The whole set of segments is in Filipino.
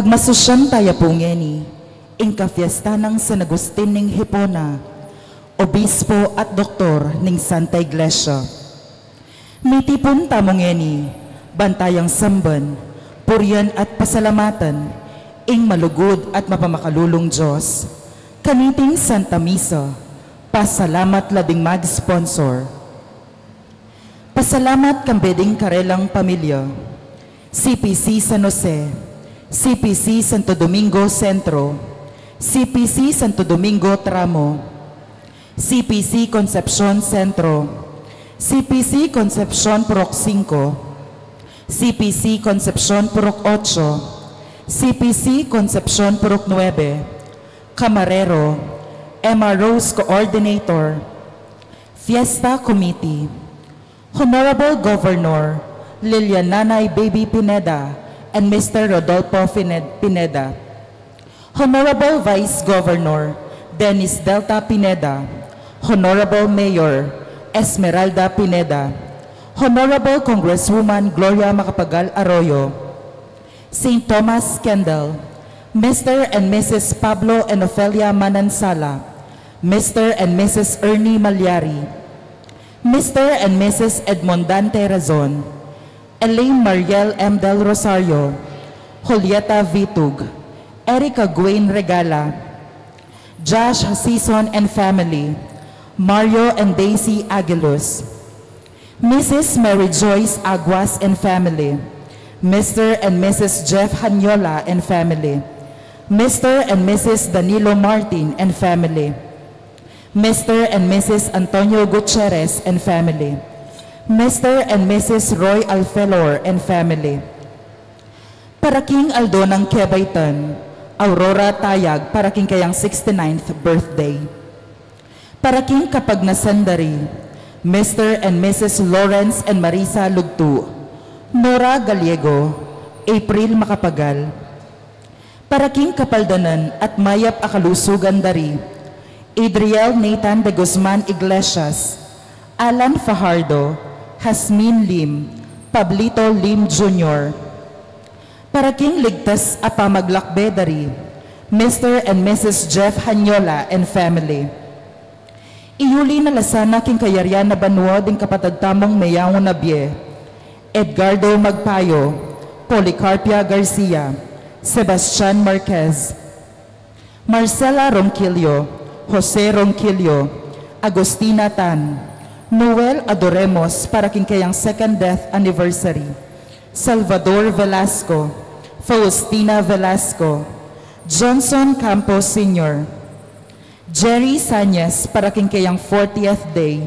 Agmasusyan tayo pungeni, ingka fiesta ng San Agustin ning Hipona, Obispo at Doktor ning Santa Iglesia. Mitipon tamongeni, bantayang samban, puryan at pasalamatan, ing malugod at mapamakalulong Diyos. Kaniting Santa Misa, pasalamat labing mag-sponsor. Pasalamat kambeding karelang pamilya, CPC San Jose, CPC Santo Domingo Centro, CPC Santo Domingo Tramo, CPC Concepcion Centro, CPC Concepcion Purok 5, CPC Concepcion Purok 8, CPC Concepcion Purok 9, Camarero, MRO's Coordinator, Fiesta Committee, Honorable Governor Lilian Nanay Baby Pineda and Mr. Rodolfo Pineda, Honorable Vice Governor Dennis Delta Pineda, Honorable Mayor Esmeralda Pineda, Honorable Congresswoman Gloria Macapagal Arroyo, St. Thomas Kendall, Mr. and Mrs. Pablo and Ofelia Manansala, Mr. and Mrs. Ernie Malyari, Mr. and Mrs. Edmondante Razon, Elaine Mariel M. Del Rosario, Julieta Vitug, Erica Gwain Regala, Josh Season and family, Mario and Daisy Aguiluz, Mrs. Mary Joyce Aguas and family, Mr. and Mrs. Jeff Hanyola and family, Mr. and Mrs. Danilo Martin and family, Mr. and Mrs. Antonio Gutierrez and family, Mr. and Mrs. Roy Alfelor and family. Para King Aldo ng Quebaitan, Aurora Tayag para king kayang 69th birthday. Para king Kapagnasandari, Mr. and Mrs. Lawrence and Marisa Lugtu, Nora Gallego, April Macapagal. Para king Kapaldanan at Mayap Akalusugan Dari, Adriel Nathan de Guzman Iglesias, Alan Fajardo, Hasmin Lim, Pablito Lim Jr. Para king Ligtas Apamaglakbedari, Mr. and Mrs. Jeff Hanyola and family. Iuli na lasana king kayaryan na banwa ding kapatagtamong Mayango Nabie, Edgardo Magpayo, Policarpia Garcia, Sebastian Marquez, Marcela Ronquillo, Jose Ronquillo, Agustina Tan, Noel Adoremos para king kayang 2nd death anniversary, Salvador Velasco, Faustina Velasco, Johnson Campos Sr., Jerry Sanyes para king kayang 40th day,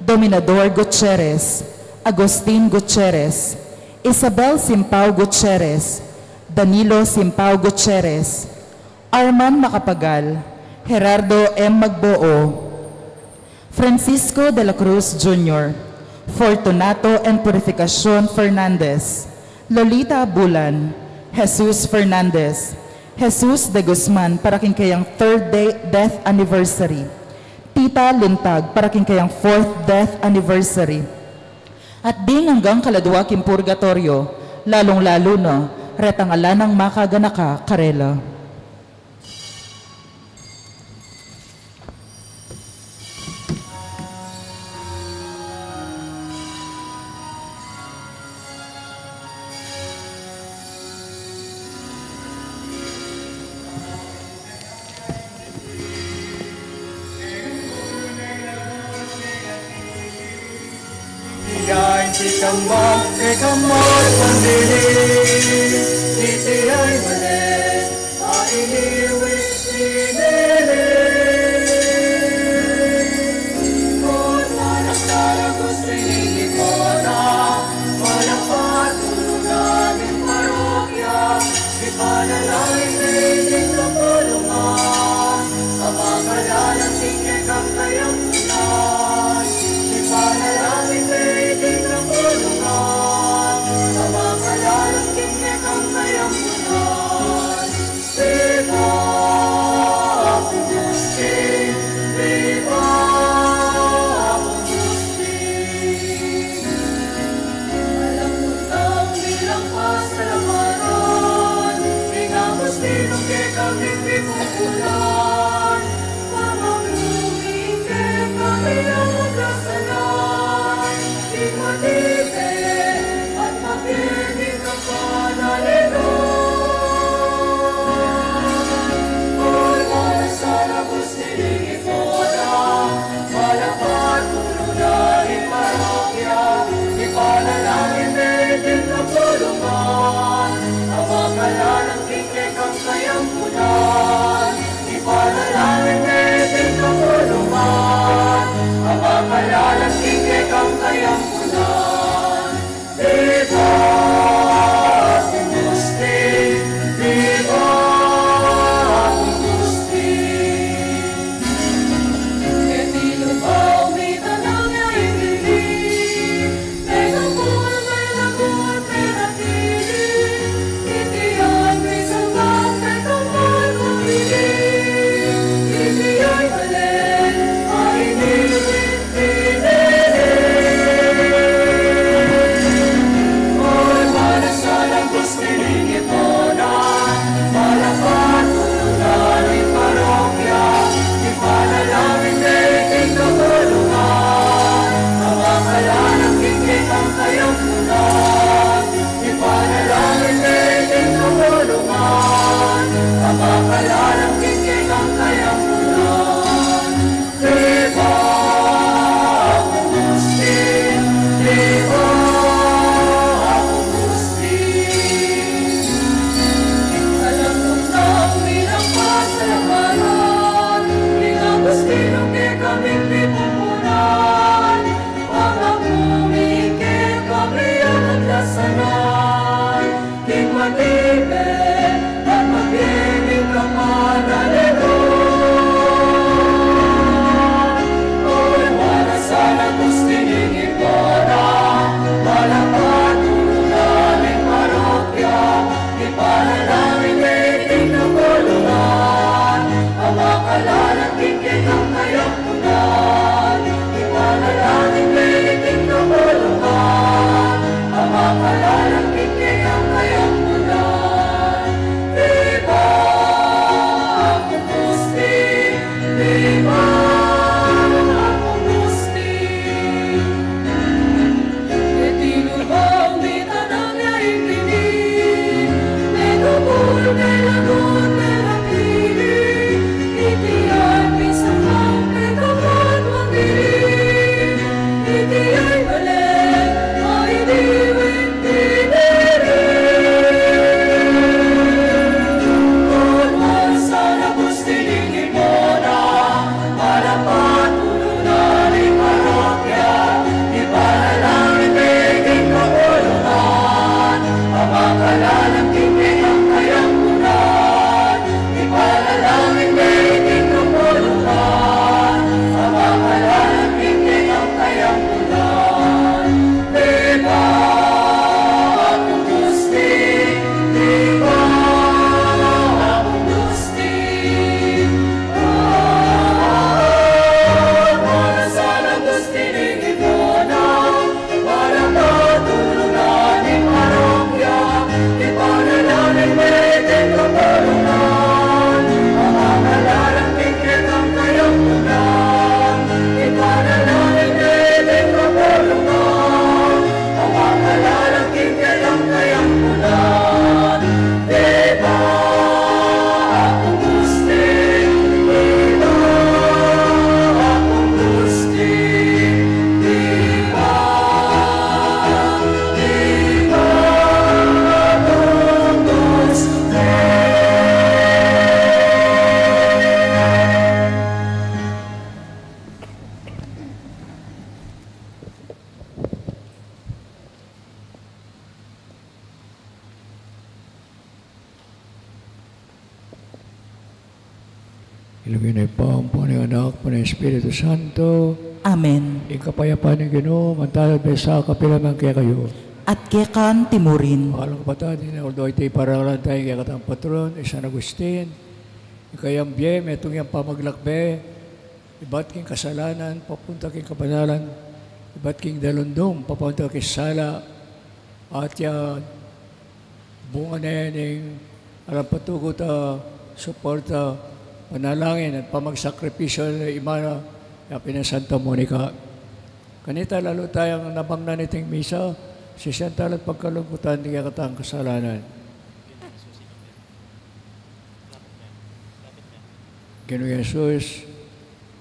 Dominador Gutierrez, Agustin Gutierrez, Isabel Simpao Gutierrez, Danilo Simpao Gutierrez, Arman Macapagal, Gerardo M. Magboo, Francisco de la Cruz Jr., Fortunato and Purificacion Fernandez, Lolita Bulan, Jesus Fernandez, Jesus de Guzman para king kayang 3rd death anniversary, Tita Lintag para king kayang 4th death anniversary, at ding hanggang kaladwa king purgatorio, lalong-lalo na retangalan ng makaganaka karela. Ikamot pandili, titiyay mali, ainiwis sinili. Kung manakara gusto hindi ko na, walang patuloy ng parokya, di panalangin kainin ng tulungan, kamakalaan tingin kang kayang unan, di panalangin kainin ng tulungan, kamakalaan tingin kang kayang unan, di pa pinili. Ilagay na ipang po ng anak po ng Espiritu Santo. Amen. Ikapayapaan ng Ginoo, mantalad ba sa kapilaman kaya kayo. At kekan timurin, Pakalang kapatid, although ito'y paralan tayo kaya katang patron, San Agustin, ikayang biye, metong yung pamaglakbe, iba't king kasalanan, papunta king kapanalan, iba't king dalundong, papunta king sala, at yan, bunga na yan yung alam patugot, suporta, panalangin at pamagsakripisyo na imana yapin ng Santa Monica. Kanita lalo tayong nabangnan iting misa, sisental at pagkalungkutan di katang kasalanan. Ginoong Yesus,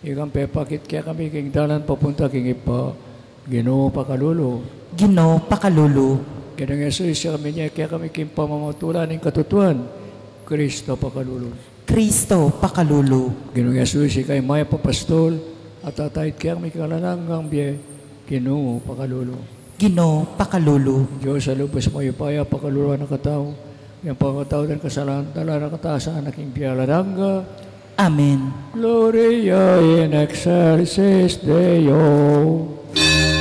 ikang pepakit kaya kami king dalan papunta king ipa, Ginoo pakalulo. Ginoo pakalulu, Ginoong Yesus, siya kami niya kaya kami king pamamatulan ng katutuan, Kristo pakalulo. Kristo pakalulu, Ginoong Yesus, ikay maya papastol, at tatayit kaya may kalananggang biye, Ginoo, pakalulo. Ginoo pakalulu, Diyos, sa lubos mo ipaya, pakaluluan ng katao, yung pangkatao ng kasalanan, tala ng kataasan, aking biyalanangga. Amen. Gloria in excelsis Deo. Gloria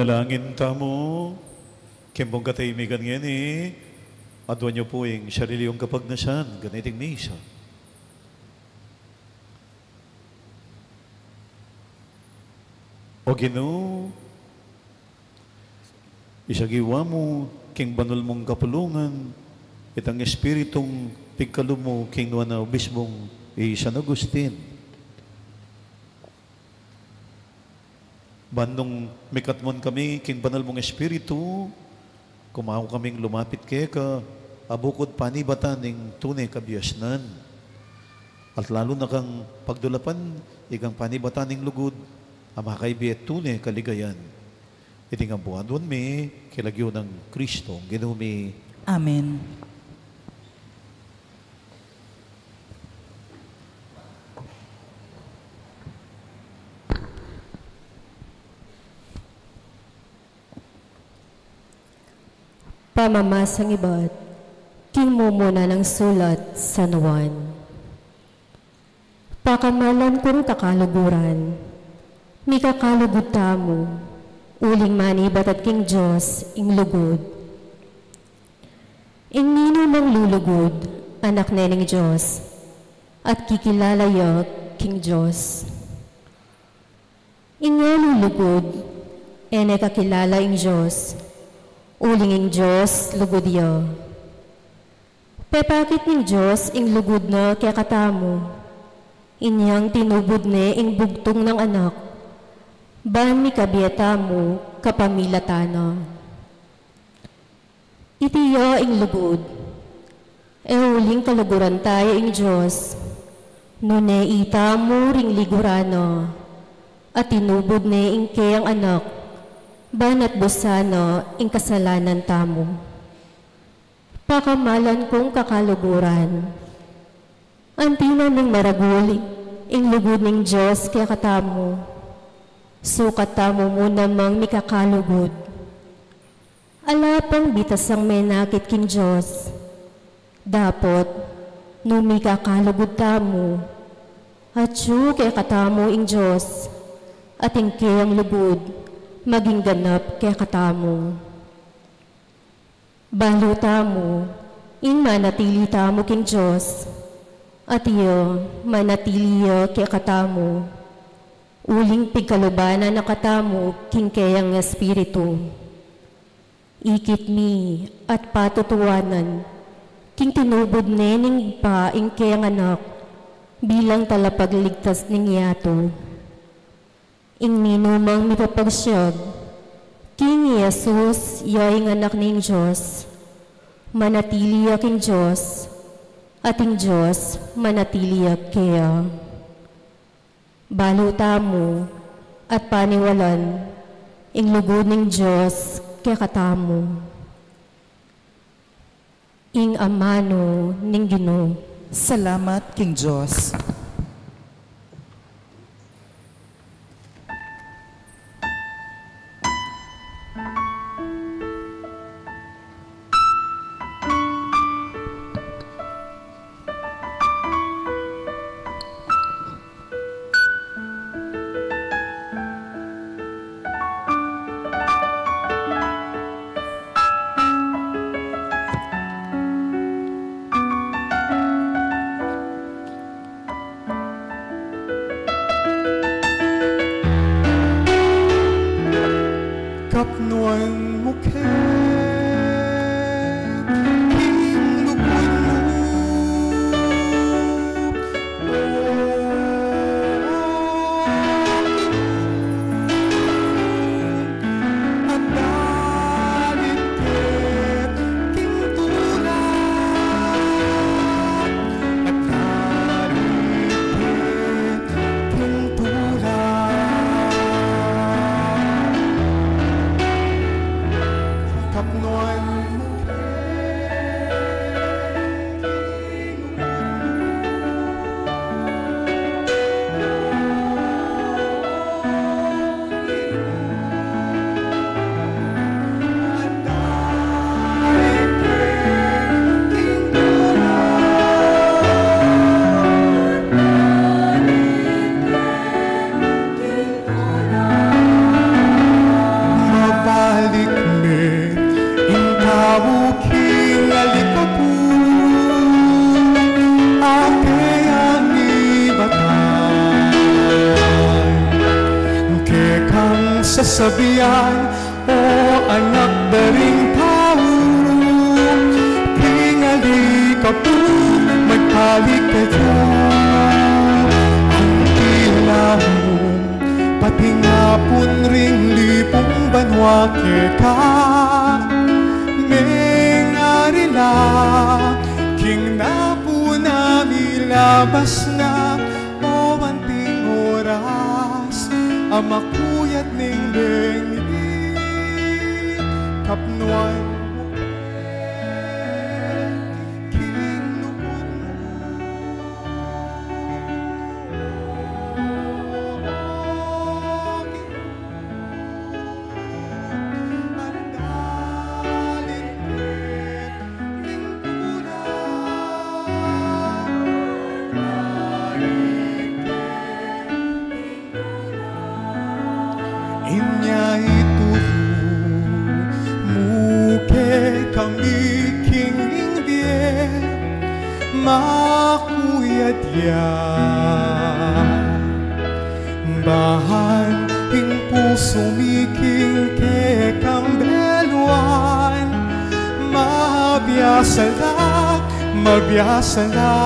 Panalangin tamo, kembong kataymigan ngayon adwa niyo po yung sarili yung kapagnasan, ganiting misa. O Ginoo, isagiwa mo, king banol mong kapulungan, itang espiritong pigkalo mo, king na obisbong San Agustin. Bandong mikatmon kami, king banal mong espiritu, kumaho kaming lumapit kay ka, abukod panibatan ng tunay kabiyasnan. At lalo na kang pagdulapan, ikang panibatan ng lugod, amakaibiet tunay kaligayan. Iting ang buwan doon may kilagyo ng Kristo, ginumi. Amen. Pamamasang iba't, king mo muna ng sulat sa Juan. Pakamalan kong kakaluguran, mi kakalugod tamo, uling manibat at king Diyos, ing lugod. Ing nino mang lulugod, anak nening Diyos, at kikilalayo king Diyos. Ing nga lulugod, ene kakilala ing Diyos, uling ing Diyos, lugod yo. Pepakit ning Diyos, ing lugod na kaya katamo. Inyang tinubod ne, ing bugtong ng anak. Ban mi kabiyata mo, kapamilatana. Itiyo ing lugod. E uling kaluguran tayo ing Diyos. Nune ita mo ring ligurano. At tinubod ne ing kayang anak. Banat busano, ing kasalanan tamo. Pakamalan kong kakaluguran. Antina ng maraguli, ing lugod ng Diyos kaya katamo. Sukat tamo mo namang mikakalugod. Alapang bitasang menakit king Diyos. Dapot, numikakalugod tamo. At siyo kaya katamo ing Diyos. At ing kayang lugod, maging ganap kaya katamo. Balo tamo, ing manatili tamo king Diyos, at iyo manatiliyo kaya katamo. Uling pigkalubana na katamo king kayang espiritu. Ikit mi at patutuwanan, king tinubod nening pa ing kayang anak, bilang talapagligtas ning yato. Ing minumang mipapagsyag, King Jesus, yaing anak ning Diyos, manatili king Diyos, at ing Diyos manatili kaya. Baluta mo at paniwalan, ing lugod ning Diyos kaya katamo. Ing amano ning Ginoo. Salamat, King Diyos. sabihan, o anak daring tao, tingali ka po, magpalik ka dyan. Ang tila mo, pati nga pun ring lipong banwa ka, mengarila, king na po namin labas na, o anting oras, ama kuyat ning bengi, kapnuan mo, king lupon mo, andalin king inya ituro muke kami king indie makuyat ya bahan ing puso miking ke kang beluan mabiyasa la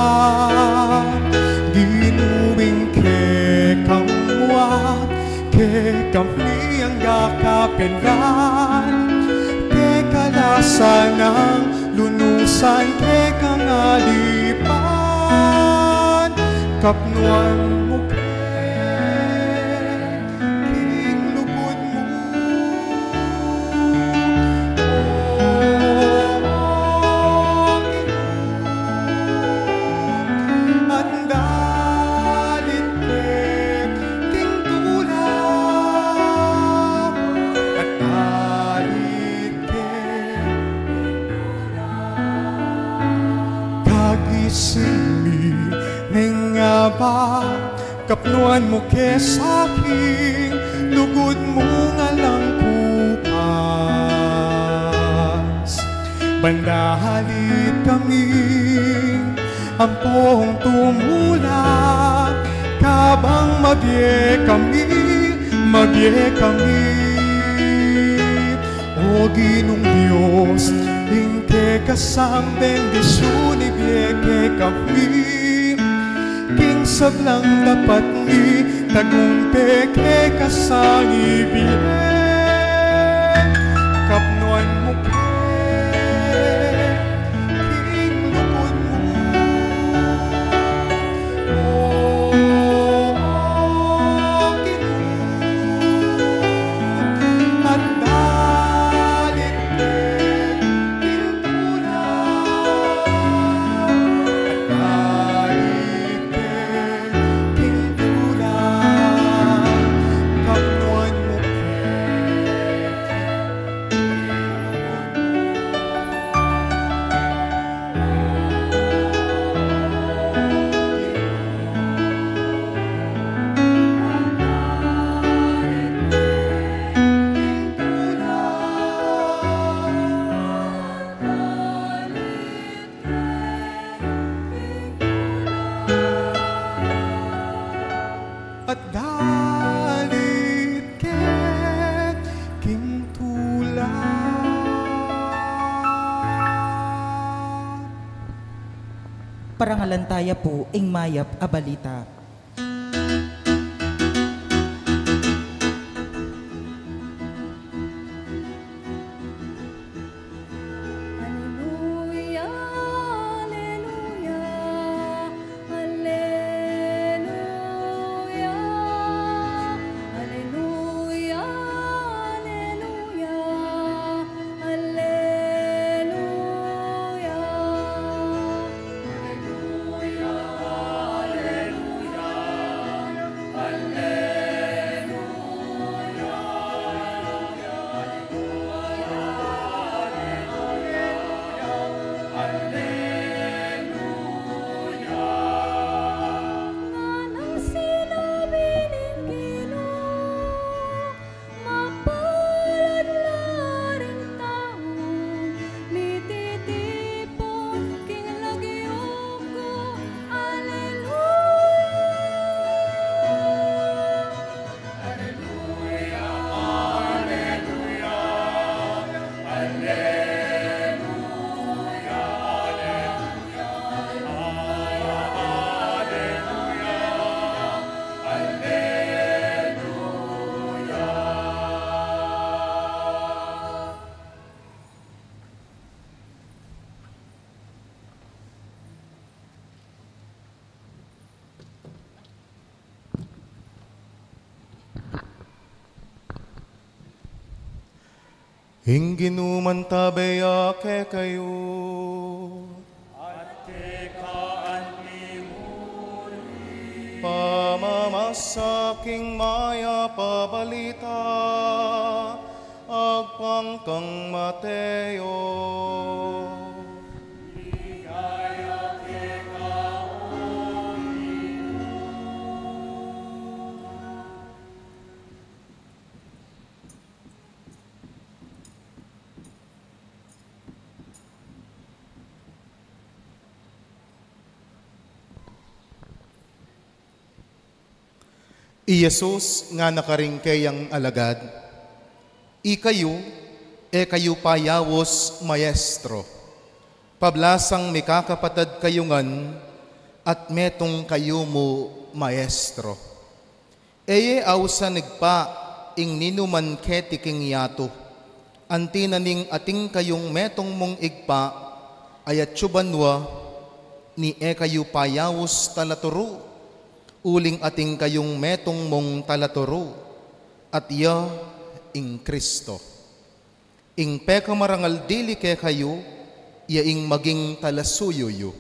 ginuwing ke kang muwat ke kami ang gakapenlan, ke kalasan ng lunusan, ke kangalipan, kapnuan mo ke, king lugod mo. At dalit ke, king tulad, at dalit ke, kagising mi, neng nga ba, kapnuan mo ke saking, lugod mo nga lang kupas. Bandahalit kami, ampong tumula, kabang mabye kami. O Ginong Diyos, ingke kasang bendisyon ibiyeke kami, king sablang dapat ni tagumpeke kasang ibiyek, kapnuan mo king lupon mo. At dalit ke, king tulad, at dalit ke, king tulad, kapnuan mo at dalit ke, king tulad. Parangalantaya po, ing mayap abalita. Alleluia, alleluia, alleluia, alleluia, alleluia, alleluia, alleluia, alleluia. Hingginuman tabeya ke kayo. Pamamasaking maya pabalita, agpangkang Mateo. Iyesus nga nakaringkayang alagad, ikayo, kayo payawos maestro, pablasang mikakapatad kayungan, at metong kayo mo maestro. Eye awsa nagpa, ing ninuman ketiking yato, antinaning ating kayong metong mong igpa, ayat tsubanwa, ni kayo payawos talaturo, uling ating kayong metong mong talatoro, at iya ing Kristo. Ing peka marangal dili ke kayo, iya ing maging talasuyuyo.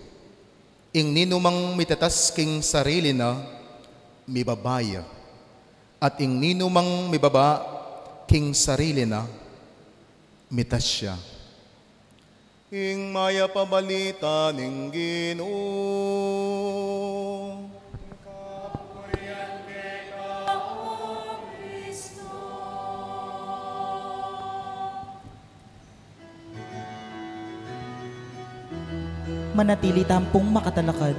Ing ninumang mitatas king sarili na, mibabaya. At ing ninumang mibaba king sarili na, mitasya. Ing maya pabalita ning Ginoo. Manatili tampong makatalakad.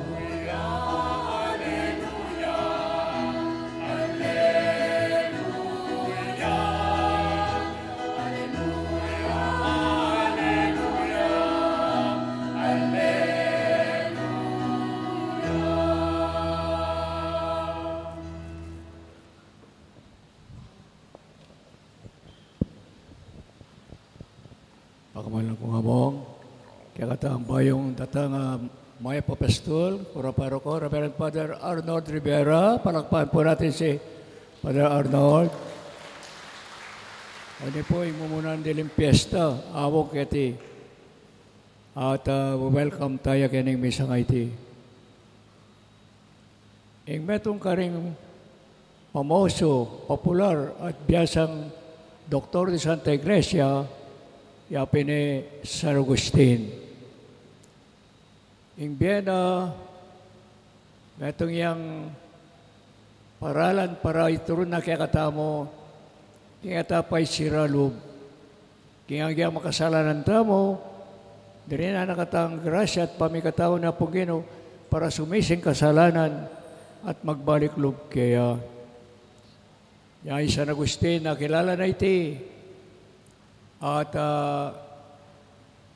Pagkamalang kong habong, kaya katang bayong datang Maya Papastol, Kura Paroko, Reverend Father Arnold Rivera. Palakpakan po natin si Father Arnold. Ano po, imumunan dilim piyesta, awok kati. At welcome tayo kining misang IT. Ing metong karing pamoso, popular at biyasang Doktor de Santa Iglesia, yapin ni San Agustin. Ing Biena, metong yang paralan para iturun na kaya katamo, kaya tapay siralub, kaya makasalanan tamo, diri na nakatang grasya at pamikatao na pugino para sumising kasalanan at magbalik lub kaya. Yan San Agustin na kilala na iti at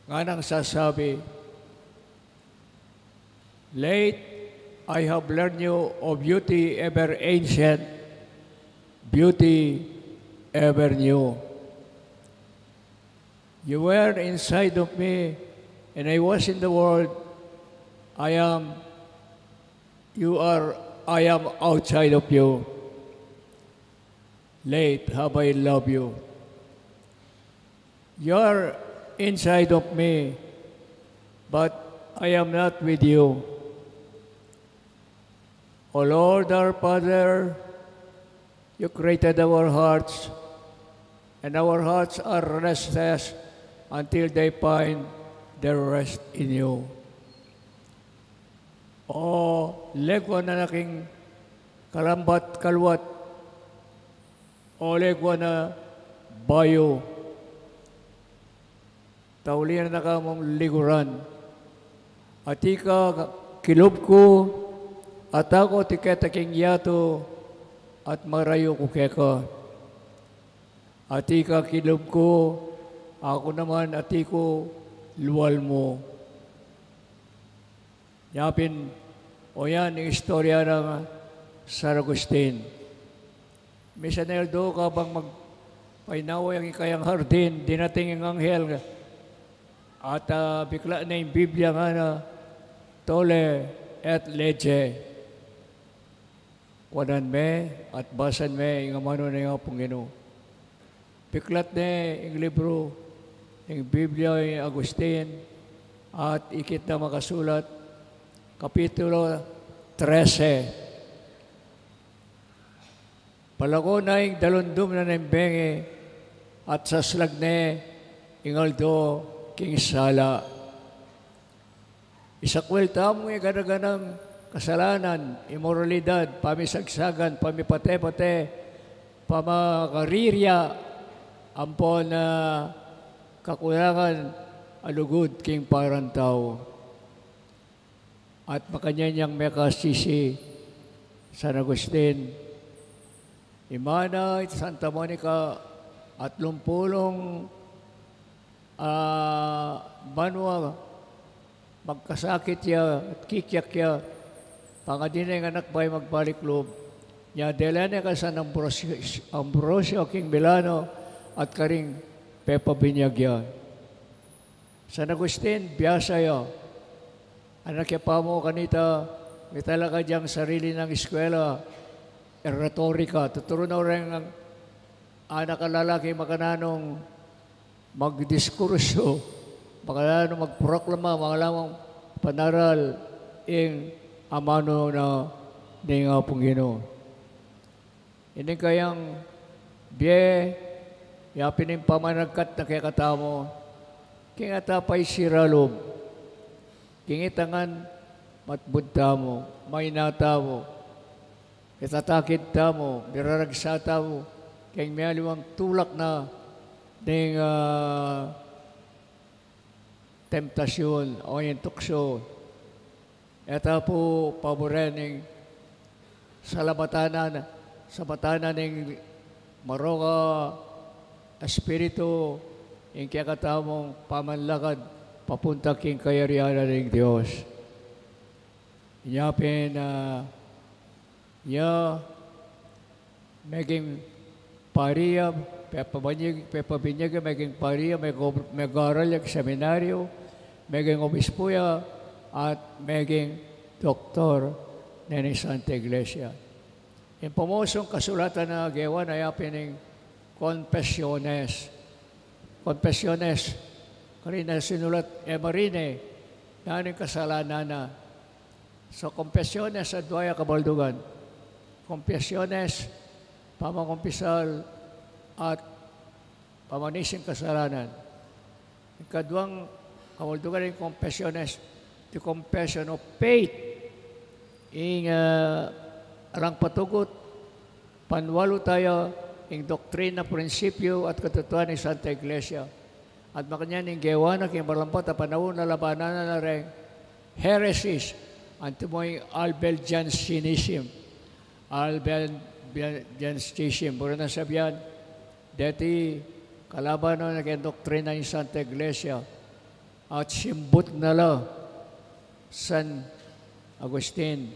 nga nang sasabi, late I have learned you of beauty ever ancient, beauty ever new. You were inside of me, and I was in the world. I am outside of you. Late have I loved you. You are inside of me, but I am not with you. O Lord our Father, you created our hearts, and our hearts are restless until they find their rest in you. O legwa na naking kalambat kalwat, o legwa na bayo, taulian na ka mong liguran, at ika kilob ko, at ako tiketaking yato at marayo ko keka. At ika kilob ko, ako naman at iko luwal mo. Yapin, o yan, yung istorya ng San Agustin. Misanel do ka bang magpainawa yung ikayang hardin, dinating yung anghel, at bigla na yung Biblia nga na, tole et lege. Kuanan me at basan me, yung amano na yung Panginoon. Piklat ne, yung libro, ng Biblia ni Agustin at ikit na makasulat, Kapitulo 13. Palako na ing dalundom na nembenge at saslagne ingaldo king sala. Isakwelta mo yung ganaganang kasalanan, imoralidad, pamisagsagan, pamipate-pate, pamakarirya, ampon na kakulangan alugod king parantaw. At makanyanyang mekasisi San Agustin, Imana, Santa Monica, at lumpulong banwa, magkasakit ya at kikyak ya, pangadinay ng anak ba'y magbalik loob, niya delane ka San Ambrosio king Milano at karing Pepa Binyagya. San Agustin, biyasa ya, anak ya pa mo kanita, may talaga diyang sarili ng eskwela, retorika, tuturo na rin ang anak ka lalaki makananong magdiskurso, makananong magproklama, makalamang panaral, ing amano na ng Panginoon. Hindi kayang biye, yapin yung pamanagkat na kaya katamo, kingatapay siralob, kingitangan matbudta mo, mainata mo, itatakid ta mo, biraragsata mo, kaya may aliwang tulak na ng temptasyon o yung tukso. Ito po paboren ng sa batanan ng maroka espiritu yung kakatamong pamanlakad papunta king kayarianan ng Diyos. Inyapin niya maging pariya, pepabinyag, maging pariya, mag-aral yung seminaryo, maging obispuya, at maging doktor ng Santa Iglesia. Yung pumusong kasulatan na gawa na yapin ng Confessiones. Confessiones, karina sinulat Marine, na anong kasalanan na. So, Confessiones sa Duaya Kabaldugan. Confessiones, pamangkumpisal, at pamanising kasalanan. Yung kaduang Kabaldugan yung Confessiones, the confession of faith, yung arang patugot, panwalo tayo, yung doktrina, prinsipyo, at katotohanan ng Santa Iglesia. At makanyan yung gewana, yung malampat, at panahon na labanan na rin, heresies, antimoy Albeljansinism, Albeljansinism, puro na sabihan, dati kalaban na naging doktrina ng Santa Iglesia, at simbot na la, San Agustin,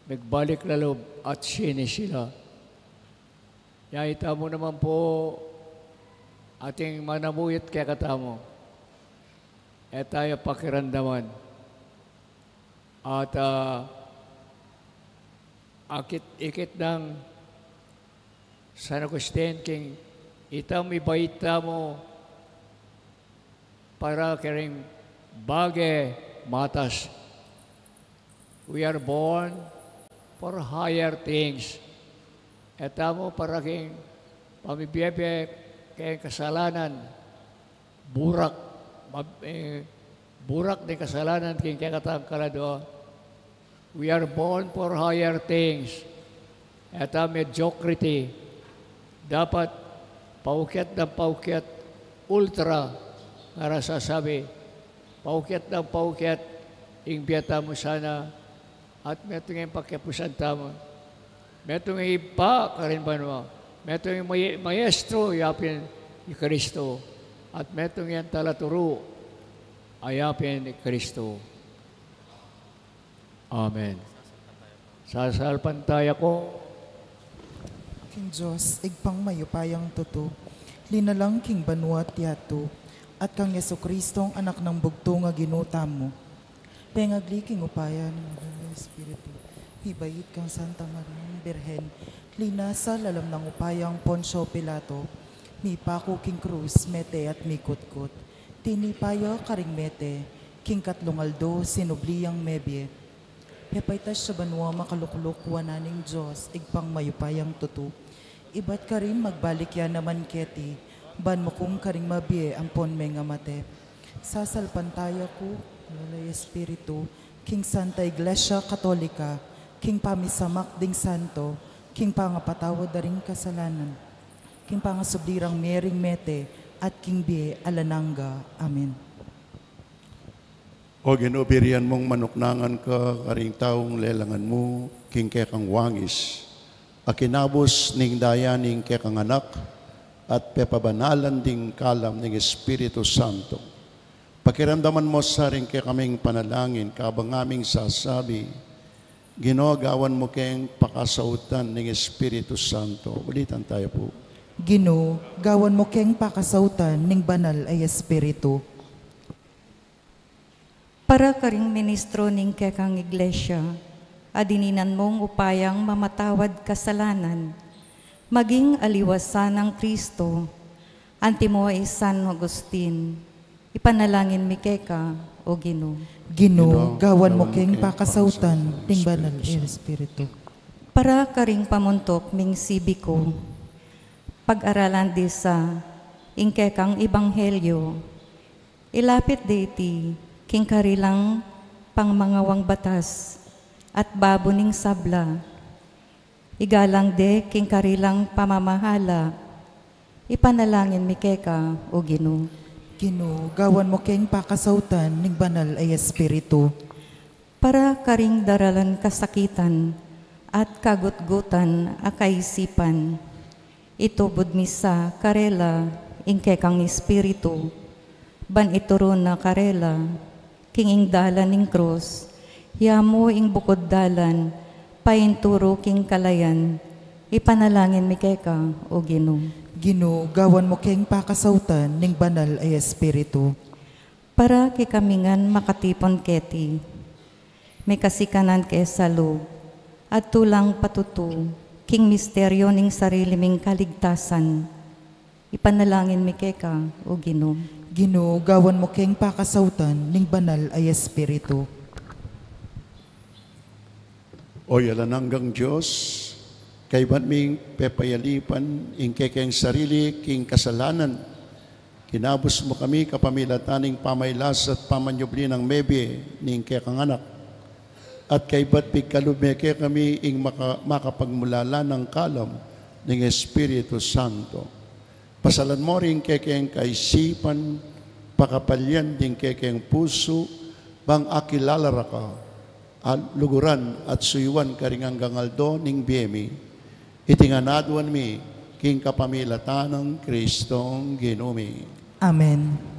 nagbalik lalo at sini sila. Yaita mo naman po ating manamuyot kaya katamo. E tayo pakirandaman. At ikit ng San Agustin, king itam ibaita mo para karing bagay matas. We are born for higher things. Eta mo para king pamibiyebe kay kasalanan, burak ni kasalanan king kaya katang kalado. We are born for higher things. Eta mediocrity. Dapat paukyat ng paukyat, ultra, para sasabi, paukyat ng paukyat, ingbiyata mo sana, at metong yung pakiapusan tamo. Metong yung iba, karin ba naman? Metong yung maestro, yapin ni Kristo. At metong yung talaturo, ayapin ni Kristo. Amen. Sasalpan tayo ko. King Diyos, igpang mayupayang tuto, linalang king banwa at yato, at kang Yeso Kristong anak ng bugto nga ginutam mo. Pengagli king upayan ng Holy Espiritu, hibayit kang Santa Maria, Birhen, linasa lalam ng upayang Poncio Pilato, mi pako king krus, mete at mi kutkut, Tinipayo karingmete, king katlungaldo, sinubliyang mebye. Pepaitas sa banwa makalukluk wananing Diyos, igpang mayupayang tutu. Ibat ka rin magbalik yan naman keti, ban mo kung karing mabye ampon may nga mate. Sasalpantaya ko, lalay Espiritu, king Santa Iglesia Katolika, king pamisamak ding santo, king pangapatawad daring kasalanan, king pangasublirang mering mete, at king bie alananga. Amen. O ginubirian mong manuknangan ka, karing taong lelangan mo, king kekang wangis, akinabos ning dayaning kekang anak, at pepabanalan ding kalam ng Espiritu Santo. Pakiramdaman mo sa rin kay kaming panalangin, kabang aming sasabi, ginagawan mo keng pakasautan ng Espiritu Santo. Ulitan tayo po. Ginoo, gawan mo keng pakasautan ning banal ay Espiritu. Para karing ministro ning kekang iglesia, adininan mong upayang mamatawad kasalanan, maging aliwasan ng Kristo, antimo ay San Agustin, ipanalangin mi keka o Ginoo. Ginoo, gawan mo keng pakasautan ning banal ay Espiritu. Para karing pamuntok ming sibiko, pag-aralan di sa ingkekang ebanghelyo, ilapit deiti king karilang pangmangawang batas at baboning sabla, igalang de king karilang pamamahala, ipanalangin mi keka o Ginoo. Ginoo, gawan mo keng pakasautan ning banal ay Espiritu. Para karing daralan kasakitan at kagutgutan a kaisipan, itubod mi sa karela ingkekang Espiritu, ban ituro na karela, king dalan ning krus, yamo ing bukod dalan, painturo king kalayan, ipanalangin mi keka o Ginoo. Ginoo, gawan mo keng pakasautan ning banal ay Espiritu. Para kikamingan makatipon keti, may kasikanan kay sa loob, at tulang patutu, king misteryo ning sarili ming kaligtasan, ipanalangin mi keka o Ginoo. Ginoo, gawan mo keng pakasautan ning banal ay Espiritu. O yalananggang Diyos, kay ba't ming pepayalipan, ing kekeng sarili, king kasalanan, kinabos mo kami kapamilataning pamaylas at pamanyubli ng mebye, ning kekang anak, at kay ba't pigkalumeke kami ing makapagmulala ng kalam ng Espiritu Santo. Pasalan mo rin kekeng kaisipan, pakapalyan ding kekeng puso, bang akilalara ka, at luguran at suyuan karing hanggang aldo ning biyemi, itinganaduan mi, king kapamilatan ng Kristong Ginumi. Amen.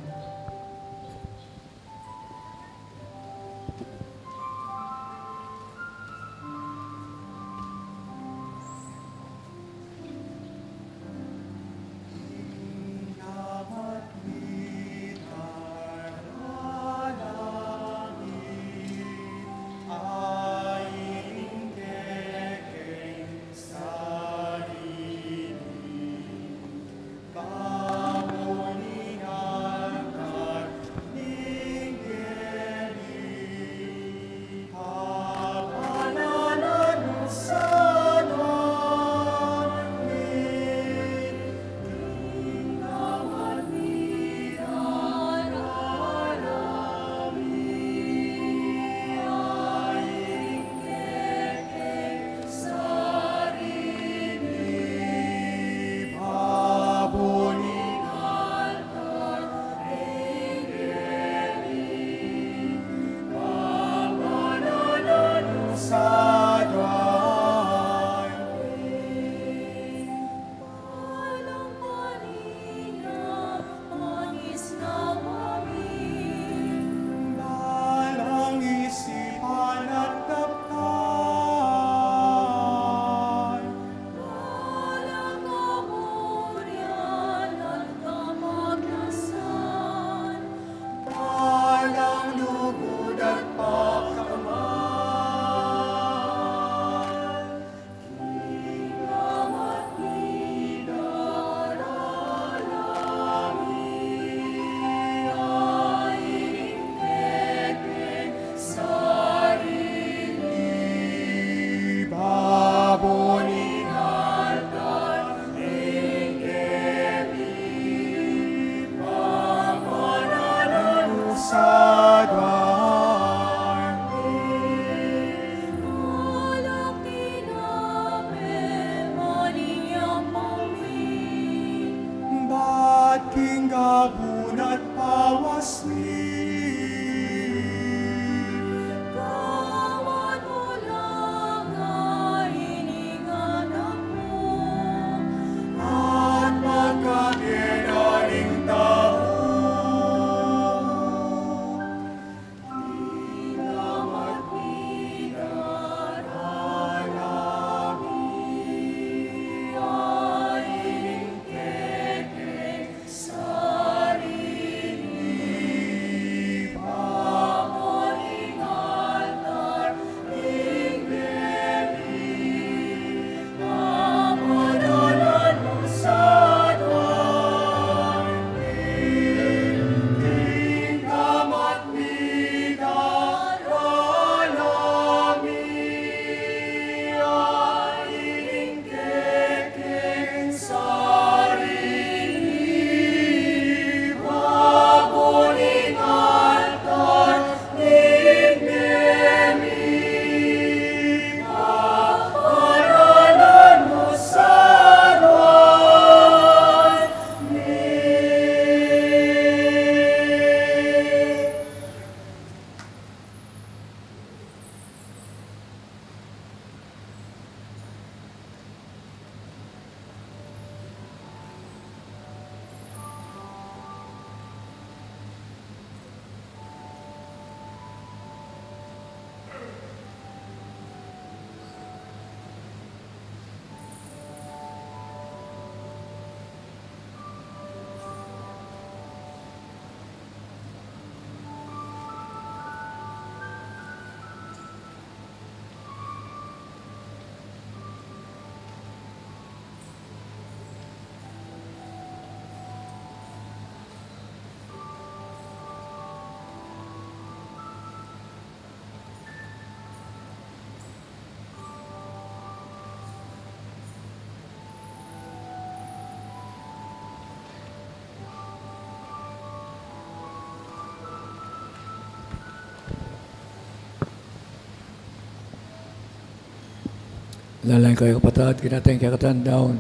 Lalain kayo kapatid, kinatay kaya katandaon.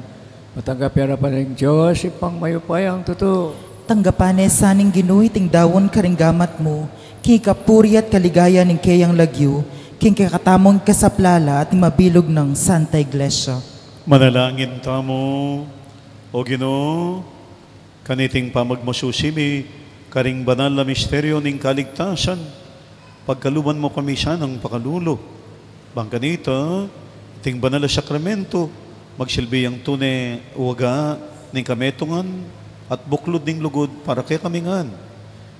Matanggap yara pa ng Diyos, ipang mayupayang totoo. Tanggapane saning Ginoo ting dawon karinggamat mo, king kapuri at kaligaya ning kayang lagyo, king kakatamong kasaplala at mabilog ng Santa Iglesia. Manalangin tamo, o Ginoo, kaniting pamagmasusimi, karing banal na misteryo ning kaligtasan, pagkaluban mo kami siya ng pakalulo. Bangkanita, ting banal na sakramento, magsilbi ang tunay uwaga ning kametungan at buklod ning lugod para kay kamingan.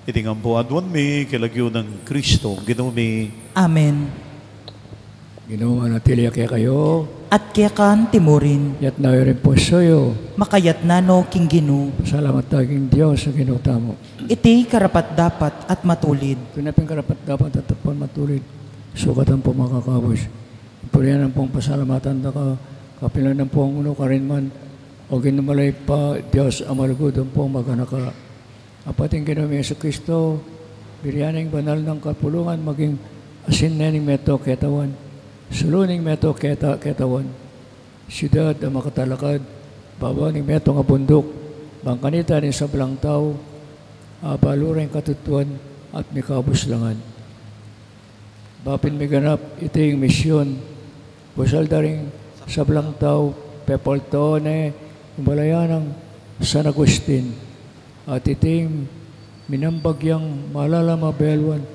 Iting ang buadwan mi, kilagyo ng Kristo, Ginoo mi. Amen. Ginoo natili kaya kayo, At kekan timurin, yat na rin po sayo. makayat nano king Ginoo. Salamat taging Diyos sa ginutamo. Iti karapat dapat at matulid. Pinaping karapat dapat at tapon matulid. Sukatan po makakabos. Purihan ang pong pasalamatan na ka. Kapilan ng pong uno ka rin man. O ginamalay pa Diyos amalugod ang pong maganaka. Apating ginawin sa Kristo. Biryaning banal ng kapulungan. Maging asin na ning meto ketawan. Suluning meto ketawan. Siyudad ang makatalakad. Baba ning meto nga bundok. Bangkanita ni sa belang tao. Baluring katutuan at may kabuslangan. Bapin may ganap, iti yung misyon. Busal daring sa belang tao, pepaltone, umbalayan ng San Agustin. At iti yung minambagyang malala mabelwan,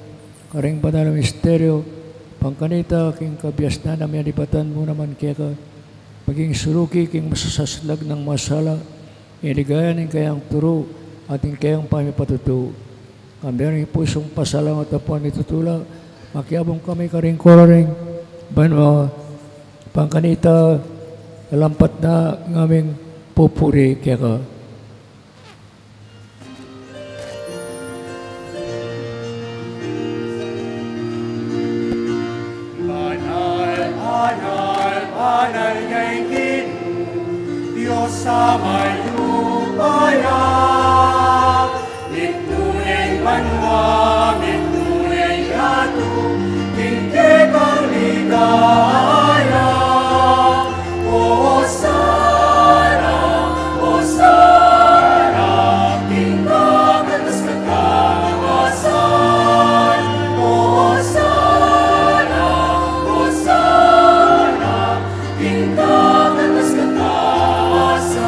karing banal na misteryo, pangkanita, king kabyas na namin alipatan mo naman kaya ka, maging suluki, king masasaslag ng masala, inigayan ng kayang turo, ating kayang pamipatuto. Kami rin pusong pasalamat at po nitutula, makiabong kami karing kororing, banwa, pangkanita, kalampat na ngaming pupuri kaya ka. Banal nga'y Ginoo, Diyos sa may lupaya. Mitnunay banwa, mitnunay yato, tingke kang ligaya. O Sara, tingkang atas katawasan. O Sara, tingkang atas katawasan.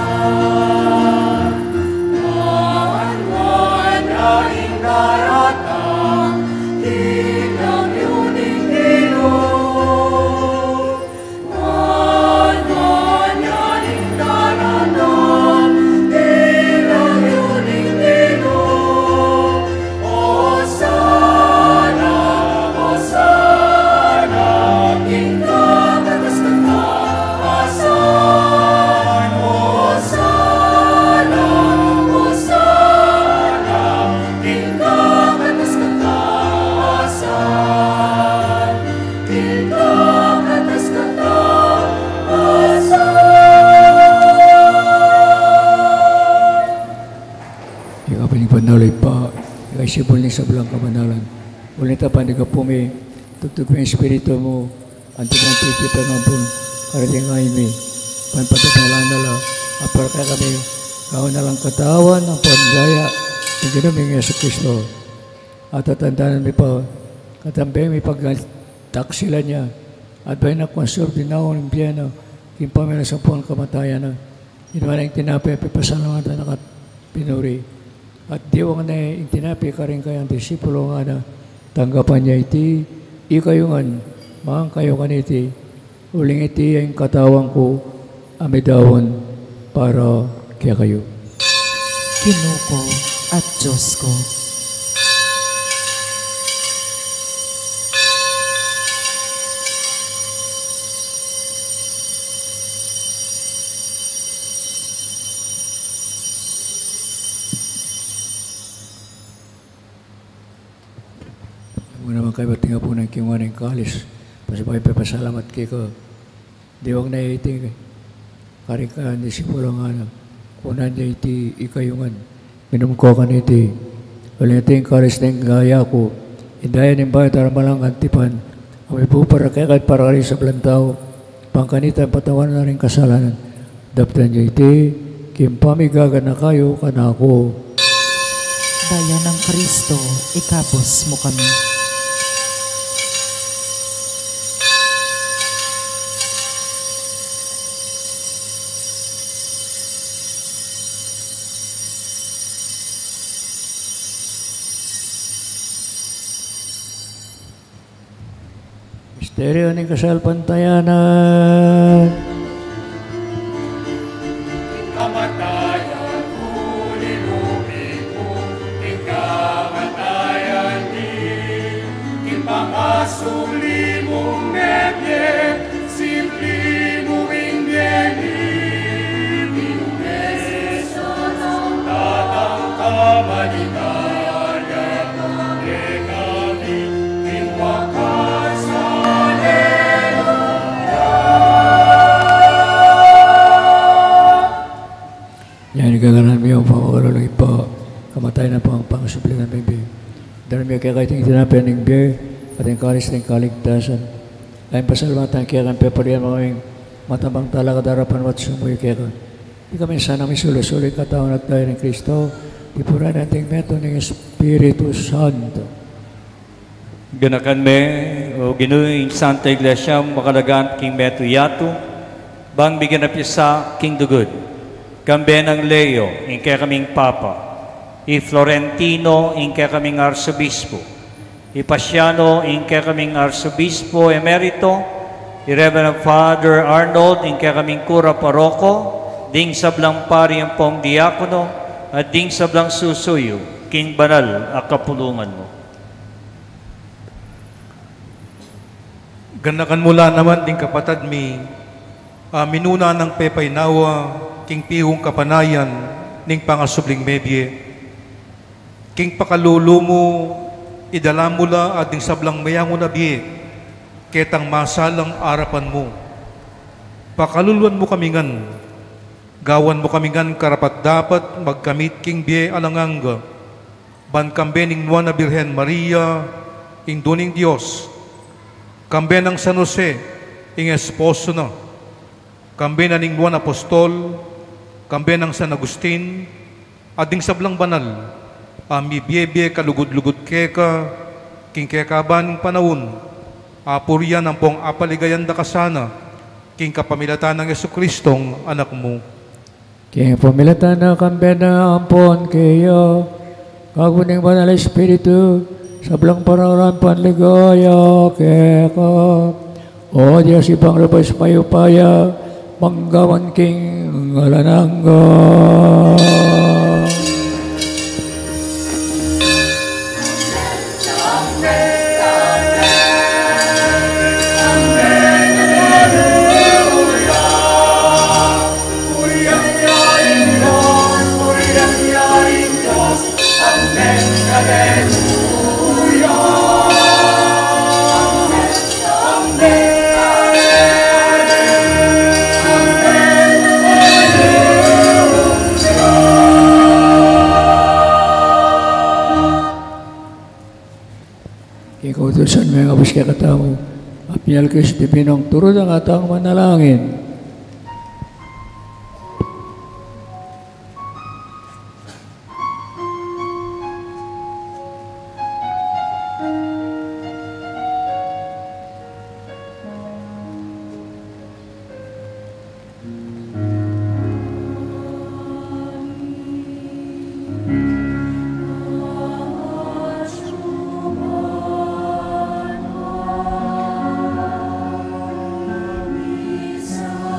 Maanwan yaing daratang, tingkang yuning Ginoo. Maanwan yaing daratang, tingkang yuning Ginoo. O sana, tingkang atas katawasan. O sana, tingkang atas katawasan. Tingkang atas katawasan. Ikaw pinipanalig pa, ikaw sibol ni sa belang kabanalan. Ulit pa ni ka pumi, tutug mo yung espiritu mo, antikang titipan ng pun, karating ngayon mi, panpatatalaan nala, apar kaya kami, gawin na lang katawan ng pandaya, yung ginaming Yesu Kristo. At tatandaan mi pa, katambi mi pagtaksila niya, at ba'y nakonsur din ako ng biyano, kimpamila sa pun kamatayan na, inuman ang tinapi, pipasalamatan na pinuri. At diwang na yung tinapi ka rin kayang disipulo nga na, tanggapan niya iti, ikayungan, mahang kayo kaniti, uling iti ang katawang ko, amidawon para kaya kayo. Ginoo ko at Diyos ko. Muna naman kayo ba't nga po ng kinuha ng kalis, pasabay pa pasalamat kayo. Diwang na iti, karing ka disipulo nga na, kunan niya iti ikayungan, minumko ka niti, ulit iti yung kalis ng gaya ko, indayan ng bayat aramalang antipan, kami po para kayo para rin sa belang tao, pangkanita patawan na rin kasalanan. Daptan niyo iti, kimpamigaga na kayo kanako. Daya ng Kristo, ikapos mo kami. Misteryo ng kasalpantayanan. Kamatayan, ulilupin mo, ikamatayan din. Kipangasuli mong nebye, simple mo ingyenin. Pinumeso ng tatang kamaligaya, e kami inwakas sa Yan, gaganan mo yung pamakalulong ipo. Kamatay na po ang pangasubli ng bibig. Dahil may kaya kaiting tinapyan ng biyer at ang kalis ng kaligtasan. Ayun pasalamatan kaya kang peparihan mo kaming matabang talaga darapan at sumuyo kaya ka. Di kami sana may sulo-sulo katawan at tayo ng Kristo. Ipuran natin meto ng Espiritu Santo. Ganakan me, o ginuing Santa Iglesia, makalagaan king meto yato, bang bigyan na pisa king dugod. Kambe ng Leo, inke kaming Papa. I Florentino, inke kaming Arsobispo. I Pasiano, inke kaming Arsobispo Emerito. I Reverend Father Arnold, inke kaming Kura Paroko. Ding sablang pari ang pong diakono. At ding sablang susuyo, king banal at kapulungan mo. Ganakan mula naman ding kapatad mi, minuna ng pepay nawa, king pihong kapanayan, ning pangasubling medye. King pakalulu mo, idala mula at ding sablang mayango na biye, ketang masalang arapan mo. Pakaluluan mo kami ngan, gawan mo kami ngan karapat dapat magkamit king biye alanganga, ban kambe ning Nuana Birhen Maria, ing duning Diyos, kambe ng San Jose, ing esposo na, kambe na ning Nuan Apostol, kambe ng San Agustin, ading sablang banal, amibiyebye kalugod-lugod keka, king kekaban panawon, apuryan ang pong apaligayan da kasana, king kapamilatan ng Jesucristong anak mo. King pamilatan na kambe na ampon kayo, kaguning banal Espiritu, sablang pararan panligaya keka, o Diyos ibang labas mayupaya, manggawan king ngalanangga. Kautusan mga kapos kaya katamo, apinal Kristi pinong turod ang atang manalangin. Sa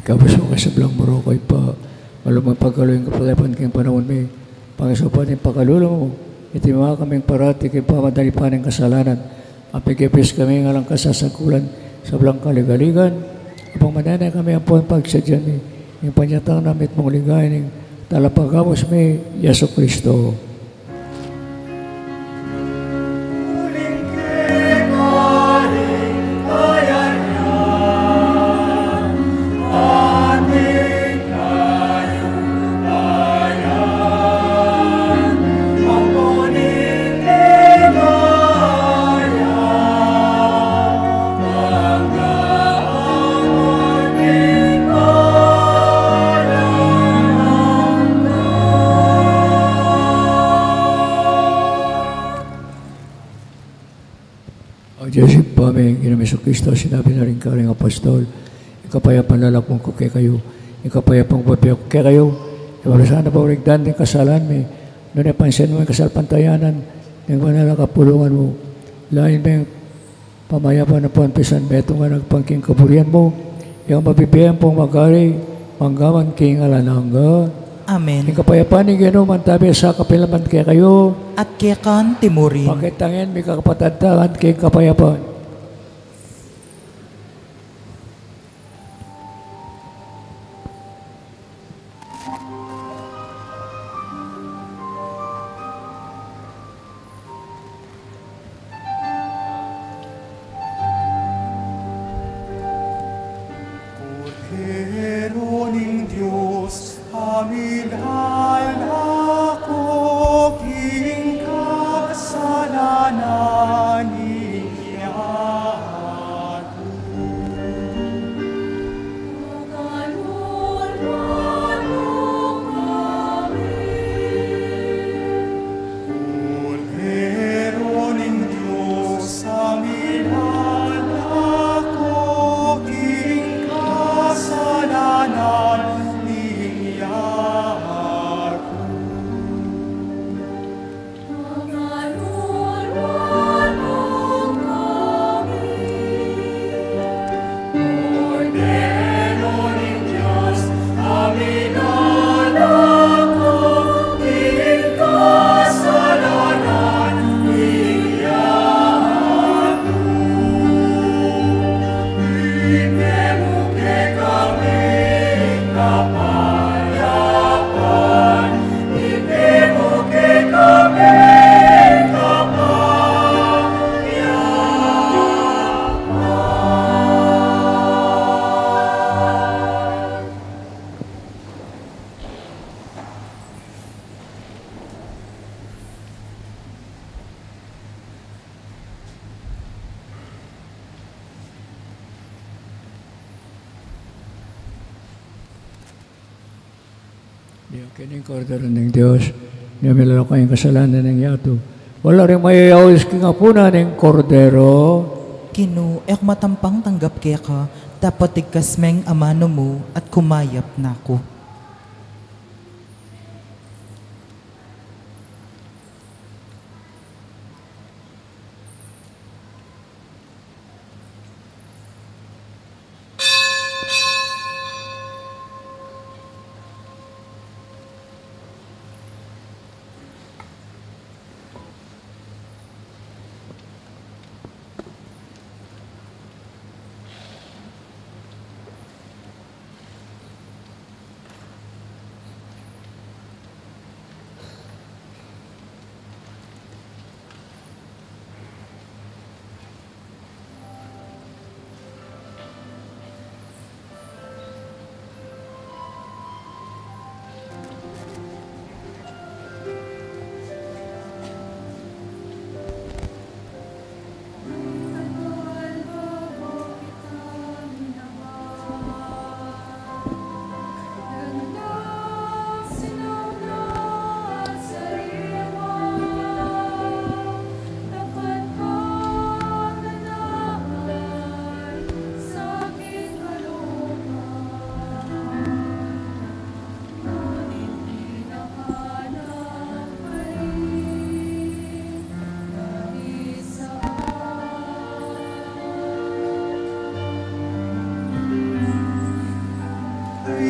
Ikabos mo ka sa blang muro ko pa. Malumang pagkaloy ng kapalapan kayong panahon may pangasupan ng pagkalulo mo. Itima kaming parati kay pamadali pa ng kasalanan. Apikipis kami nga lang kasasakulan sa blang kaligaligan. Apang mananay kami ang puwan pagsadyan ni yung panyatang namit mong ligay ng talapagamos may Yeso Kristo. Diyos pa may ginamiso Kristo, sinabi na rin ka rin apostol, ikapayapang lalakmong ko kay kayo, ikapayapang babiyak ko kay kayo, iwarasan na paurigdan ng kasalan may, doon napansin mo yung kasalpantayanan, yung manalakapulungan mo, lain may pamayapan na puanpisan, beto nga nagpangking kaburian mo, yung mabibiyan pong magari, manggaman king alanangga. Amen. Yung kapayapaan ni Gino, mantabi sa kapilaman kay kayo, At kekan timurin. pakitangin, may kakapatagtagan kay kapayapaan. Cordero ng Diyos, amin alako, king kasalanan iyato. Cordero ng Diyos, amin alako, king kasalanan iyato. Di kining kordero ng Diyos, niya milala kayong kasalanan ng yato. Wala rin mayayawis kingapuna ng kordero. Kinu, ek matampang tanggap keka, dapat igkasmeng amano mo at kumayap na ko.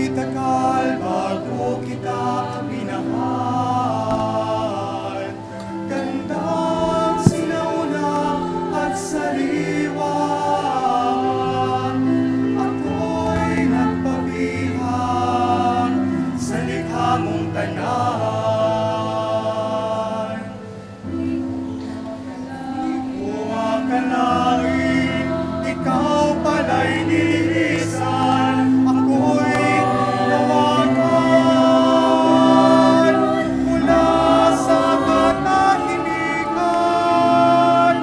itagal bago kita minahal. Gandang sinauna at sariwa, ako'y nagpabihag sa likha mong tanan. Di ko akalain, ikaw pala'y nililisan, ako'y nawagan mula sa katahimikan.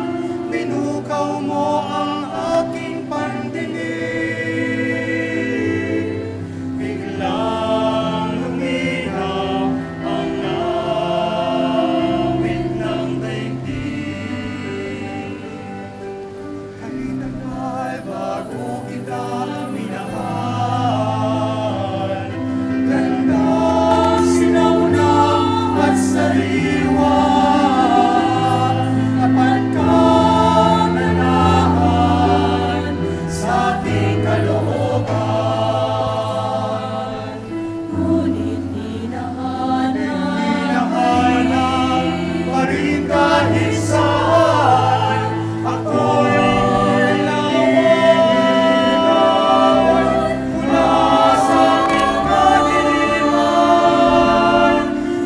Binukaw mo ang aking pandinig, biglang luminaw ang awit ng daigdig. Kahit tagal bago kita minahal, gandang sinauna at sariwa, tapat ka nanahan sa ating kalooban. Ngunit hinahanap pa rin kahit saan, ako'y nililigawan mula sa aking kadiliman.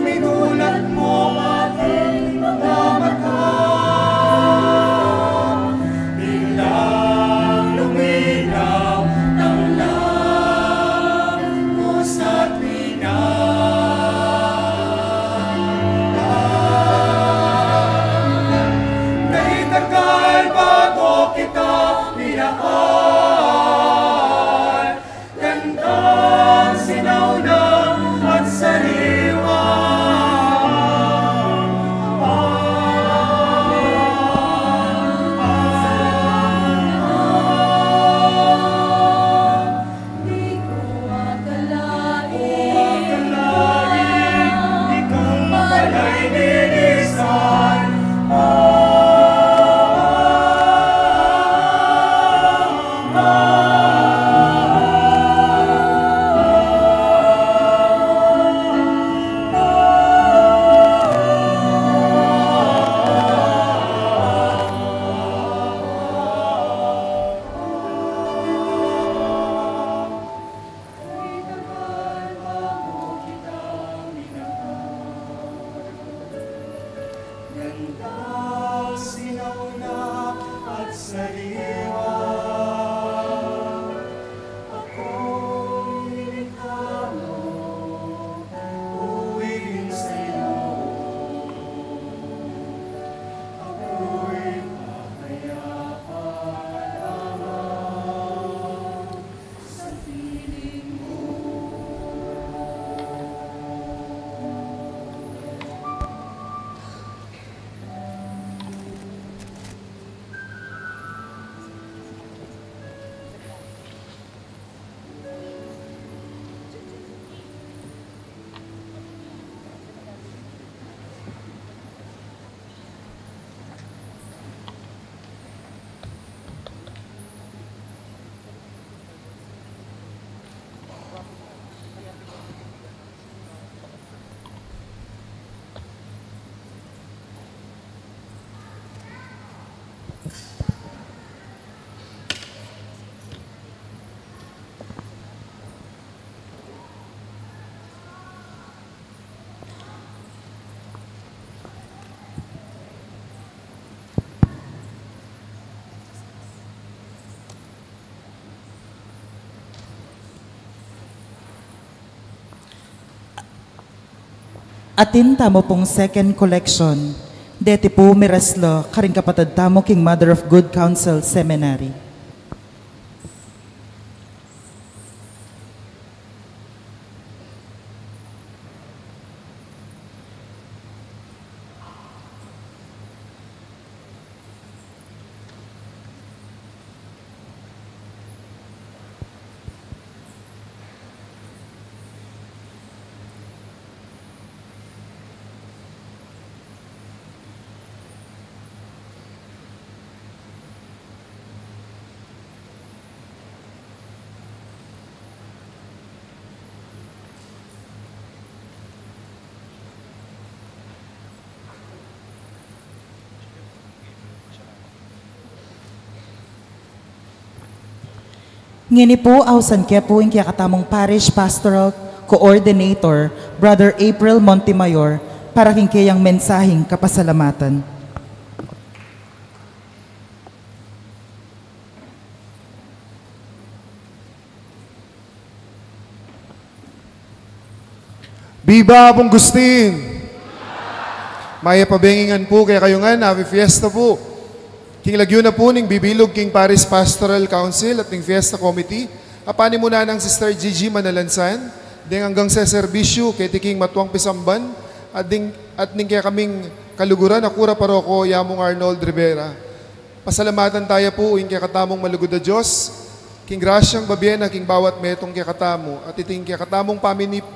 Minulat mo aking mga mata, biglang luminaw ng langos at Kahit tagal bago kita minahal, gandang sinauna at sariwa, di ko akalain, ikaw pala'y nilisan. Gandang sinauna at sariwa, ako'y nilikha mo, uwing sa'yo. Ako'y papayapan lamang sa piling mo. Atin tamo pong second collection. Deti po miraslo, karing kapatid tamo King Mother of Good Counsel Seminary. Ngini po awsan kaya po yung katamong Parish Pastoral Coordinator, Brother April Montemayor, para kinkayang mensaheng kapasalamatan. Biba Gustin! Maya pabengingan po kaya kayo nga, happy fiesta po. King lagyo na po ning bibilog King Paris Pastoral Council at ning Fiesta Committee. Apani muna ng Sister Gigi Manalansan, ding hanggang sa serbisyo kay King Matuang Pisamban, at ning kaya kaming kaluguran, akura paroko, Yamong Arnold Rivera. Pasalamatan tayo po, ing kaya katamong malugod na Diyos, King grasyang babyen king bawat metong kaya katamo, at iting kaya katamong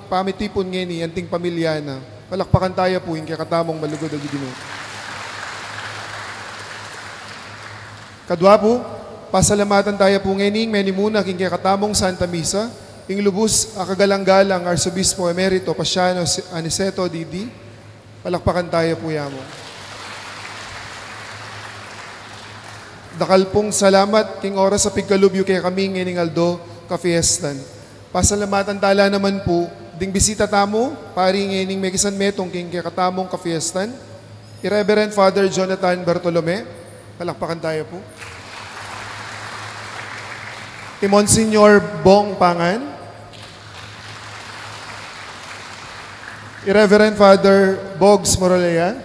pamitipon ngeni, anting pamilyana. Palakpakan tayo po, ing kaya katamong malugod na Ginoo. Kadwa po, pasalamatan tayo po ngayon, meni muna king kaya katamong Santa Misa, ing lubos akagalang-galang Arsobispo Emerito Pasiano Aniceto Didi. Palakpakan tayo po yamo. Dakal pong salamat king oras sa pigkalubyo kaya kami ngayon Aldo Kafiestan. Pasalamatan tala naman po, ding bisita tamo, pari ngayon may kisan metong king kaya katamong Kafiestan, Reverend Father Jonathan Bartolome. Palakpakan tayo po. Monsignor Bong Pangan, Reverend Father Bogs Morolea,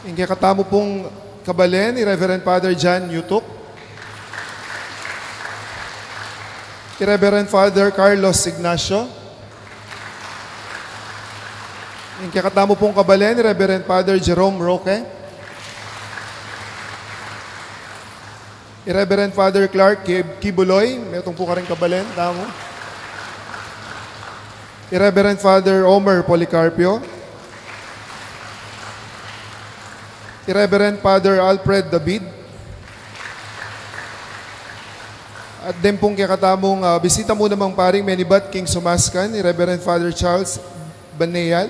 yung katamo pong kabalen, Reverend Father John Yutuk, Reverend Father Carlos Ignacio, yung katamo pong kabalen, Reverend Father Jerome Roque, Reverend Father Clark Kibuloy, metong po ka rin kabalen, tamo. Reverend Father Omer Policarpio, Reverend Father Alfred David, at din pong kakatamong bisita mo namang paring Menibat King Sumaskan, Reverend Father Charles Baneyal,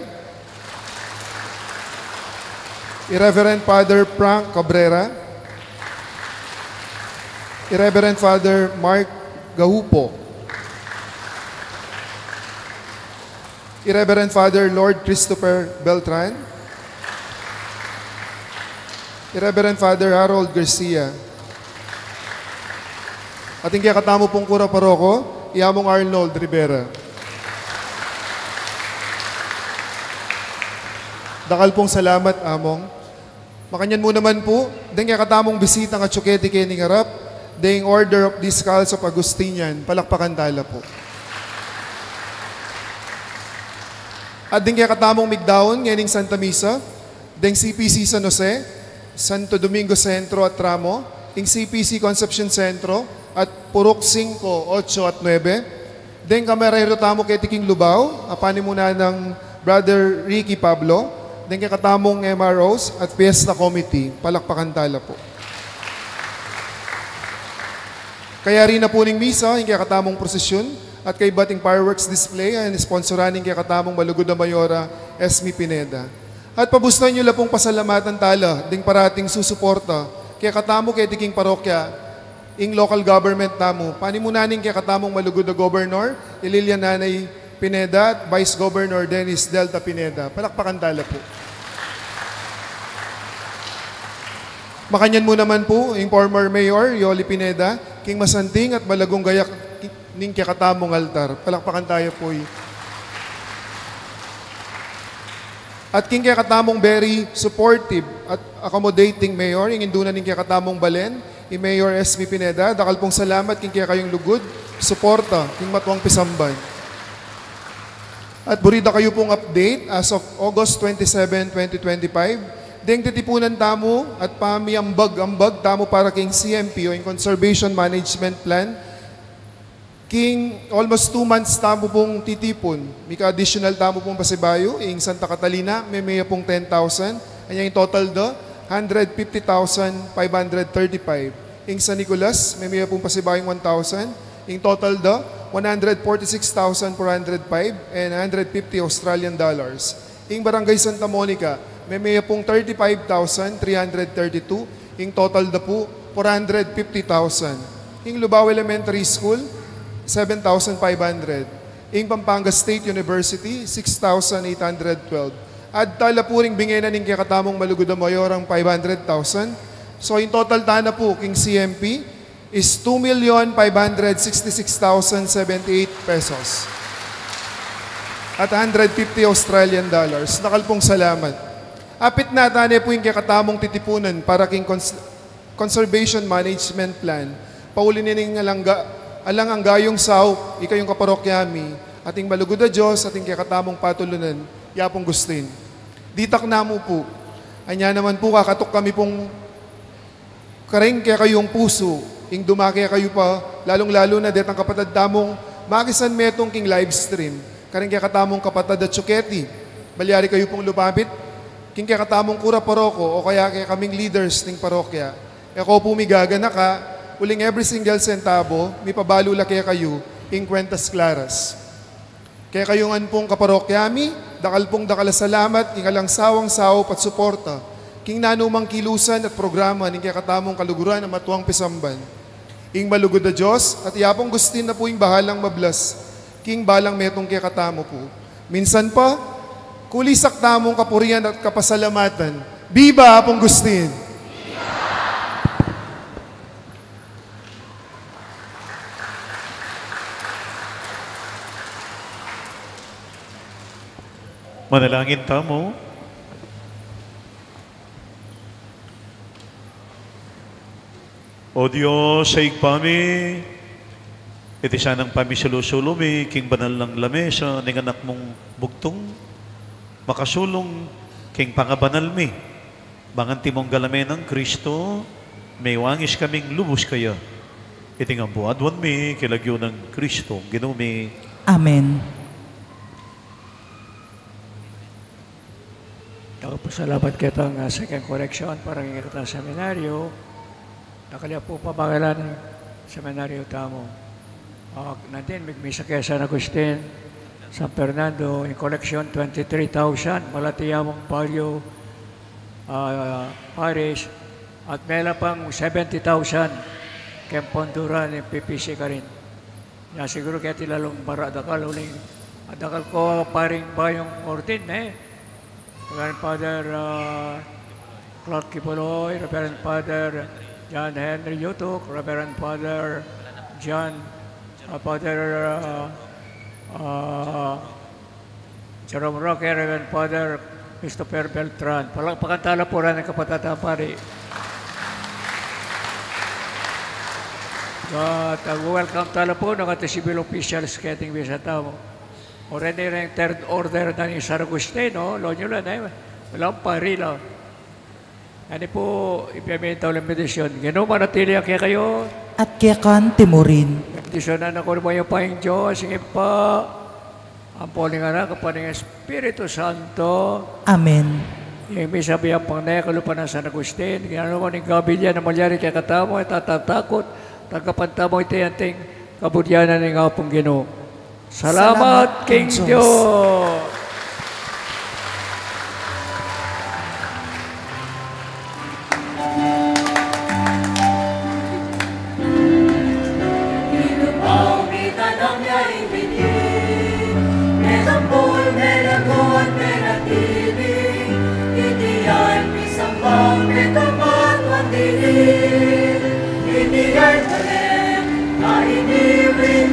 Reverend Father Frank Cabrera, Reverend Father Mark Gahupo, Reverend Father Lord Christopher Beltran, Reverend Father Harold Garcia, at yung katamo pong kura paroko, Yamong Arnold Rivera. Dakal pong salamat, Among. Makanyan mo naman po, dahil katamong bisita nga tsuketi kay ning harap, the Order of Discalce of Agustinian, palakpakan tala po. At din kaya katamong migdaon, ngayon Santa Misa, ding CPC San Jose, Santo Domingo Centro at Tramo, ing CPC Concepcion Centro, at Purok 5, 8 at 9, ding kamerero tamo kay Tiking Lubao, apani muna ng Brother Ricky Pablo, ding kaya katamong MROs at Fiesta Committee, palakpakan tala po. Kaya rin na po ning misa, yung katamong prosesyon, at kay bating fireworks display, ang sponsoraning kay katamong Malugod na Mayora, Esme Pineda. At pabustan nyo lang pong pasalamatan tala, ding parating susuporta, kaya katamo kay Tiking Parokya, ing local government tamo, panimunaning kay katamong Malugod na Governor, Lilian Nanay Pineda, at Vice Governor Dennis Delta Pineda. Palakpakan tala po. Makanyan mo naman po, yung former Mayor, Yoli Pineda, King Masanting at Malagong Gayak ning kakatamong altar. Palakpakan tayo po. At king kakatamong very supportive at accommodating Mayor, yung induna ning kakatamong Balen, yung Mayor Esme Pineda, dakal pong salamat king kaya kayong lugod, suporta, king Matuang Pisamban. At burida kayo pong update as of August 27, 2025, deng titipunan tamo at pamiambag tamo para king CMP o yung Conservation Management Plan. King almost 2 months tamo pong titipon. Mika additional tamo pong Pasibayo, ing Santa Catalina, may pong 10,000. Anya yung total do, 150,535. Ing San Nicolas, may pong Pasibayong 1,000. Ing total do, 146,405 and 150 Australian dollars. Ing Barangay Santa Monica, may pong 35,332. Ing total da po, 450,000. King Lubao Elementary School, 7,500. Ing Pampanga State University, 6,812. At tala po ring binginan ng kakatamong Malugod Mayorang 500,000. So in total tana po king CMP is 2,566,078 pesos. At 150 Australian dollars. Nakalpong salamat. Apit na tane po yung kakatamong titipunan para king Conservation Management Plan. Paulinin ng alang ang gayong sao, ikayong kaparokyami, ating Malugod na Diyos, ating kakatamong patulunan, yapong gustin. Ditak na mo po. Anya naman po, kakatok kami pong kareng kaya kayong puso, ing dumaki kayo pa, lalong-lalo na detang kapatid tamong makisan metong king live stream. Kareng kaya katamong kapatid at Chuketi, balyari kayo pong lupapit, king kaya katamong kura paroko, o kaya kaya kaming leaders ng parokya. Eko po migagana ka, uling every single centavo, may pabalula kaya kayo, ing Cuentas Claras. Kaya kayong pong kaparokyami, dakal pong salamat, king alang sawang-saw pat suporta, king nanumang kilusan at programa ning kaya katamong kaluguran na matuwang pisamban. Ing Malugod na Diyos, at yapong gustin na po ing bahalang mablas, king balang metong kaya katamo po. Minsan pa, kulisak tamong kapurian at kapasalamatan. Biba Apong Gustin! Manalangin tamo. O Diyos, sa igpami, iti siya ng pamisulusulo, may king banal ng lamesa, ng anak mong bugtong, makasulong, king pangabanal mi, banganti mong galame ng Kristo, may wangis kaming lubos kaya, iti nga buadwan mi, kilagyo ng Kristo, ginumi. Amen. Salamat kitang second correction para ng kita seminaryo. Nakalya po pabagalan ng seminaryo tamo. Natin, magmisa kaya San Agustin, San Fernando, in collection 23,000, malatiyamong palyo parish, at mela pang 70,000 Kemponduran, PPC ka rin. Ya, siguro kaya tilalong baradakal uling. Adakal ko paring bayong ortin Reverend Father Clark Kipoloy, Reverend Father John Henry Yutuk, Reverend Father John, Father Jerome Roque, Reverend Father Christopher Beltran. Pakantala po rin ang kapatata pari. At welcome tala po ng ating civil officials kating bisa tamo. O rin yung third order na ni San Agustin, no? Lonyo lang, walang parila. Ano po, ipimenta ulit medisyon. Gano'n manatili kaya kayo? At kaya kan timurin. Medisyon na nakuha mo yung pahing Diyos, sige pa. Ang poling anak, kapaning Espiritu Santo. Amen. Yung may sabi ang pangnaya, kalupan ng San Agustin. Gano'n mo ng gabilya na malyari kaya katamo, tatatakot. Tagapantamo ito yung ting kabudyanan ng apong Ginoo. Salamat, King Diyos! Ilupaw ni tanong niya ibigin, Mesampul, Menagot, Menatili, Itiyan, Misambang, Mekamat, Wandili, Itiyan, Talem, Kainiwin,